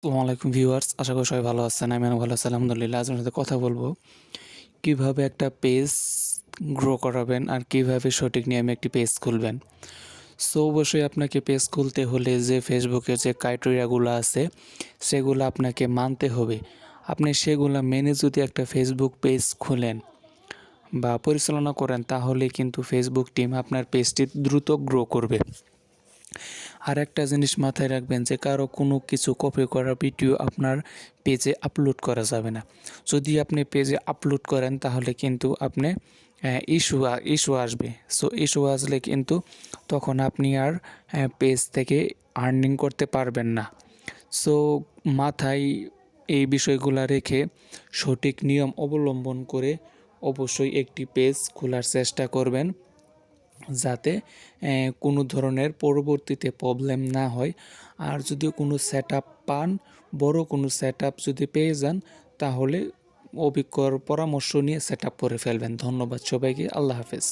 আসসালামু আলাইকুম ভিউয়ার্স, আশা করি সবাই ভালো আছেন। আমিও ভালো আছি আলহামদুলিল্লাহ। আজ আপনার সাথে কথা বলবো কিভাবে একটা পেজ গ্রো করাবেন আর কিভাবে সঠিক নিয়মে একটি পেজ খুলবেন। সো অবশ্যই আপনাকে পেজ খুলতে হলে যে ফেসবুকের যে ক্রাইটেরিয়াগুলো আছে সেগুলো আপনাকে মানতে হবে। আপনি সেগুলো মেনে যদি একটা ফেসবুক পেজ খুলেন বা পরিচালনা করেন তাহলে কিন্তু ফেসবুক টিম আপনার পেজটি দ্রুত গ্রো করবে। আর একটা জিনিস মাথায় রাখবেন যে কারো কোনো কিছু কপি করা ভিডিও আপনার পেজে আপলোড করা যাবে না। যদি আপনি পেজে আপলোড করেন তাহলে কিন্তু আপনি ইস্যু আসবে। সো ইস্যু আসলে কিন্তু তখন আপনি আর পেজ থেকে আর্নিং করতে পারবেন না। সো মাথায় এই বিষয়গুলো রেখে সঠিক নিয়ম অবলম্বন করে অবশ্যই একটি পেজ খোলার চেষ্টা করবেন, যাতে কোনো ধরনের পরবর্তীতে প্রবলেম না হয়। আর যদি কোনো সেটআপ পান, বড় কোনো সেটআপ যদি পেয়ে যান তাহলে অভিজ্ঞর পরামর্শ নিয়ে সেটআপ করে ফেলবেন। ধন্যবাদ সবাইকে। আল্লাহ হাফেজ।